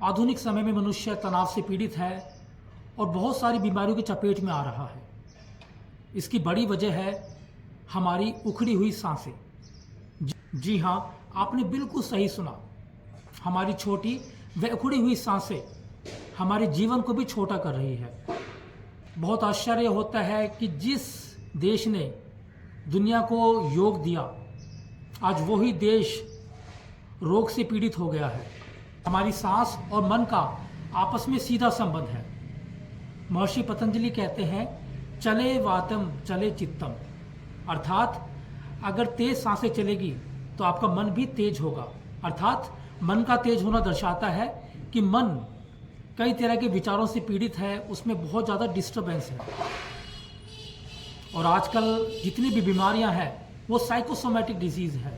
आधुनिक समय में मनुष्य तनाव से पीड़ित है और बहुत सारी बीमारियों की चपेट में आ रहा है। इसकी बड़ी वजह है हमारी उखड़ी हुई सांसें। जी हाँ, आपने बिल्कुल सही सुना। हमारी छोटी व उखड़ी हुई सांसें हमारे जीवन को भी छोटा कर रही है। बहुत आश्चर्य होता है कि जिस देश ने दुनिया को योग दिया, आज वही देश रोग से पीड़ित हो गया है। हमारी सांस और मन का आपस में सीधा संबंध है। महर्षि पतंजलि कहते हैं, चले वातम चले चित्तम, अर्थात अगर तेज सांसें चलेगी तो आपका मन भी तेज होगा। अर्थात मन का तेज होना दर्शाता है कि मन कई तरह के विचारों से पीड़ित है, उसमें बहुत ज़्यादा डिस्टर्बेंस है। और आजकल जितनी भी बीमारियां हैं वो साइकोसोमैटिक डिजीज़ है।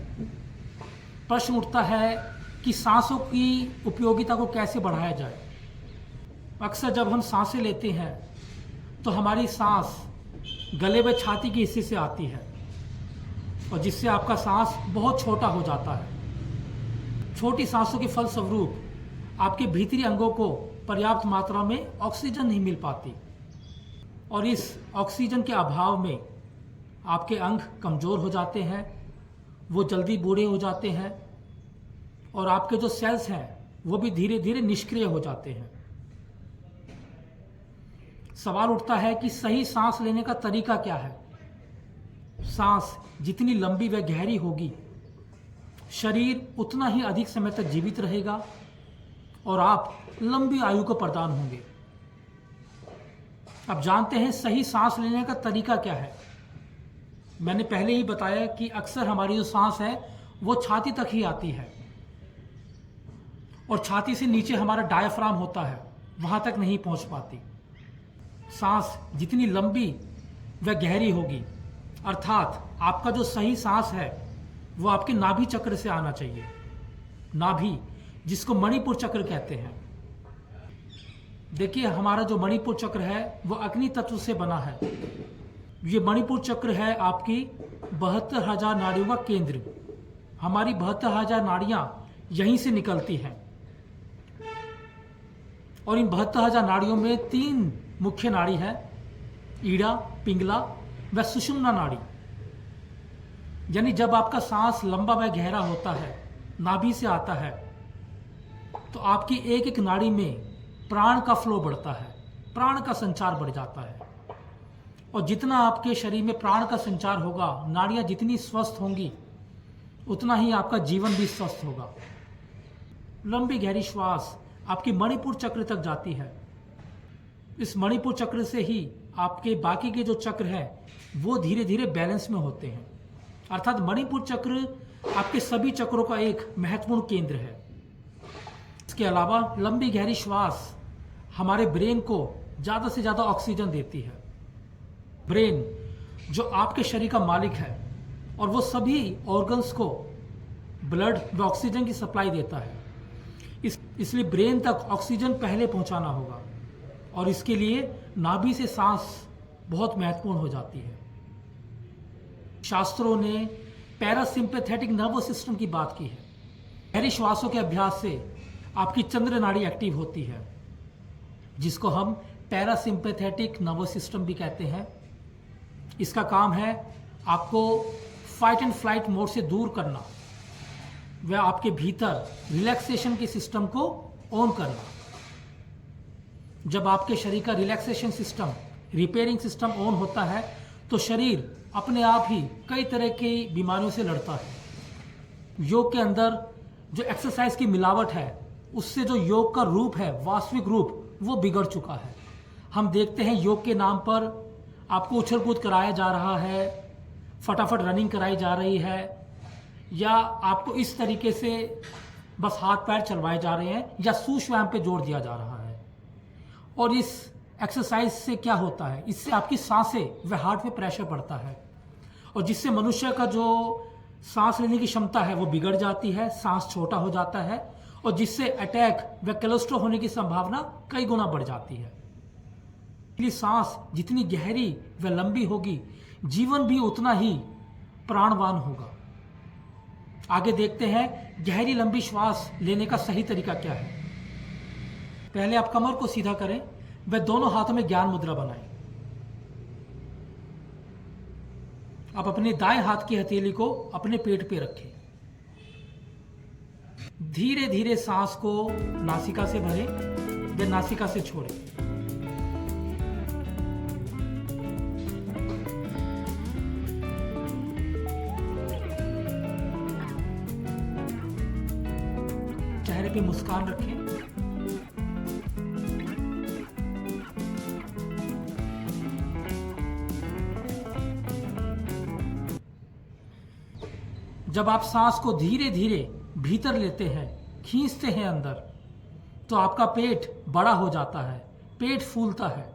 प्रश्न उठता है कि सांसों की उपयोगिता को कैसे बढ़ाया जाए। अक्सर जब हम सांसें लेते हैं तो हमारी सांस गले व छाती के हिस्से से आती है और जिससे आपका सांस बहुत छोटा हो जाता है। छोटी सांसों के फलस्वरूप आपके भीतरी अंगों को पर्याप्त मात्रा में ऑक्सीजन नहीं मिल पाती और इस ऑक्सीजन के अभाव में आपके अंग कमज़ोर हो जाते हैं, वो जल्दी बूढ़े हो जाते हैं और आपके जो सेल्स हैं वो भी धीरे धीरे निष्क्रिय हो जाते हैं। सवाल उठता है कि सही सांस लेने का तरीका क्या है। सांस जितनी लंबी व गहरी होगी, शरीर उतना ही अधिक समय तक जीवित रहेगा और आप लंबी आयु को प्रदान होंगे। अब जानते हैं सही सांस लेने का तरीका क्या है। मैंने पहले ही बताया कि अक्सर हमारी जो सांस है वो छाती तक ही आती है और छाती से नीचे हमारा डायफ्राम होता है, वहां तक नहीं पहुंच पाती। सांस जितनी लंबी व गहरी होगी, अर्थात आपका जो सही सांस है वो आपके नाभि चक्र से आना चाहिए। नाभि, जिसको मणिपुर चक्र कहते हैं। देखिए, हमारा जो मणिपुर चक्र है वो अग्नि तत्व से बना है। ये मणिपुर चक्र है आपकी 72,000 नाड़ियों का केंद्र। हमारी 72,000 नाड़ियां यहीं से निकलती हैं और इन 72,000 नाड़ियों में 3 मुख्य नाड़ी है, ईड़ा, पिंगला व सुषुम्ना नाड़ी। यानी जब आपका सांस लंबा व गहरा होता है, नाभि से आता है, तो आपकी एक एक नाड़ी में प्राण का फ्लो बढ़ता है, प्राण का संचार बढ़ जाता है। और जितना आपके शरीर में प्राण का संचार होगा, नाड़ियां जितनी स्वस्थ होंगी, उतना ही आपका जीवन भी स्वस्थ होगा। लंबी गहरी श्वास आपकी मणिपुर चक्र तक जाती है। इस मणिपुर चक्र से ही आपके बाकी के जो चक्र हैं वो धीरे धीरे बैलेंस में होते हैं। अर्थात मणिपुर चक्र आपके सभी चक्रों का एक महत्वपूर्ण केंद्र है। इसके अलावा लंबी गहरी श्वास हमारे ब्रेन को ज़्यादा से ज़्यादा ऑक्सीजन देती है। ब्रेन जो आपके शरीर का मालिक है और वो सभी ऑर्गन्स को ब्लड व ऑक्सीजन की सप्लाई देता है। इसलिए ब्रेन तक ऑक्सीजन पहले पहुंचाना होगा और इसके लिए नाभि से सांस बहुत महत्वपूर्ण हो जाती है। शास्त्रों ने पैरासिम्पैथेटिक नर्वस सिस्टम की बात की है। गहरी श्वासों के अभ्यास से आपकी चंद्र नाड़ी एक्टिव होती है, जिसको हम पैरासिम्पैथेटिक नर्वस सिस्टम भी कहते हैं। इसका काम है आपको फाइट एंड फ्लाइट मोड से दूर करना व आपके भीतर रिलैक्सेशन के सिस्टम को ऑन करना। जब आपके शरीर का relaxation system, repairing system on होता है तो शरीर अपने आप ही कई तरह की बीमारियों से लड़ता है। योग के अंदर जो एक्सरसाइज की मिलावट है, उससे जो योग का रूप है, वास्तविक रूप, वो बिगड़ चुका है। हम देखते हैं योग के नाम पर आपको उछल कूद कराया जा रहा है, फटाफट रनिंग कराई जा रही है, या आपको इस तरीके से बस हाथ पैर चलवाए जा रहे हैं या सूक्ष्म व्यायाम पे जोर दिया जा रहा है। और इस एक्सरसाइज से क्या होता है, इससे आपकी सांसें व हार्ट पे प्रेशर पड़ता है और जिससे मनुष्य का जो सांस लेने की क्षमता है वो बिगड़ जाती है, सांस छोटा हो जाता है और जिससे अटैक व कोलेस्ट्रॉल होने की संभावना कई गुना बढ़ जाती है। इसलिए सांस जितनी गहरी व लंबी होगी, जीवन भी उतना ही प्राणवान होगा। आगे देखते हैं गहरी लंबी श्वास लेने का सही तरीका क्या है। पहले आप कमर को सीधा करें व दोनों हाथों में ज्ञान मुद्रा बनाएं। आप अपने दाएं हाथ की हथेली को अपने पेट पे रखें। धीरे धीरे सांस को नासिका से भरें व नासिका से छोड़ें। चेहरे पे मुस्कान रखें। जब आप सांस को धीरे धीरे भीतर लेते हैं, खींचते हैं अंदर, तो आपका पेट बड़ा हो जाता है, पेट फूलता है।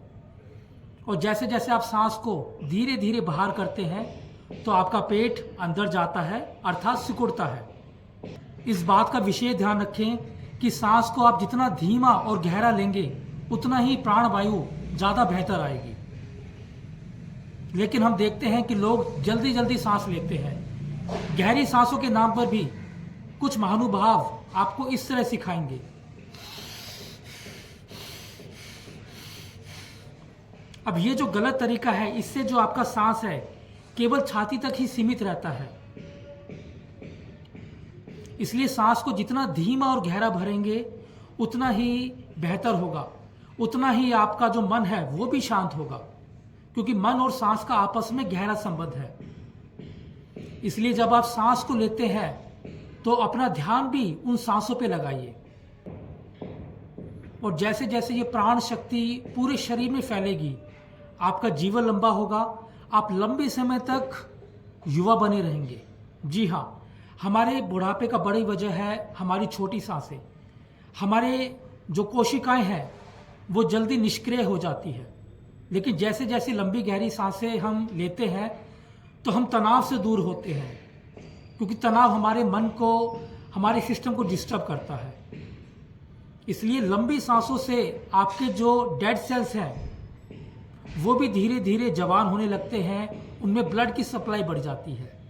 और जैसे जैसे आप सांस को धीरे धीरे बाहर करते हैं तो आपका पेट अंदर जाता है, अर्थात सिकुड़ता है। इस बात का विशेष ध्यान रखें कि सांस को आप जितना धीमा और गहरा लेंगे उतना ही प्राणवायु ज़्यादा बेहतर आएगी। लेकिन हम देखते हैं कि लोग जल्दी जल्दी सांस लेते हैं। गहरी सांसों के नाम पर भी कुछ महानुभाव आपको इस तरह सिखाएंगे। अब ये जो गलत तरीका है, इससे जो आपका सांस है केवल छाती तक ही सीमित रहता है। इसलिए सांस को जितना धीमा और गहरा भरेंगे उतना ही बेहतर होगा, उतना ही आपका जो मन है वो भी शांत होगा, क्योंकि मन और सांस का आपस में गहरा संबंध है। इसलिए जब आप सांस को लेते हैं तो अपना ध्यान भी उन सांसों पे लगाइए। और जैसे जैसे ये प्राण शक्ति पूरे शरीर में फैलेगी, आपका जीवन लंबा होगा, आप लंबे समय तक युवा बने रहेंगे। जी हाँ, हमारे बुढ़ापे का बड़ी वजह है हमारी छोटी सांसें। हमारे जो कोशिकाएं हैं वो जल्दी निष्क्रिय हो जाती है। लेकिन जैसे जैसे लंबी गहरी सांसें हम लेते हैं तो हम तनाव से दूर होते हैं, क्योंकि तनाव हमारे मन को, हमारे सिस्टम को डिस्टर्ब करता है। इसलिए लंबी सांसों से आपके जो डेड सेल्स हैं वो भी धीरे धीरे जवान होने लगते हैं, उनमें ब्लड की सप्लाई बढ़ जाती है।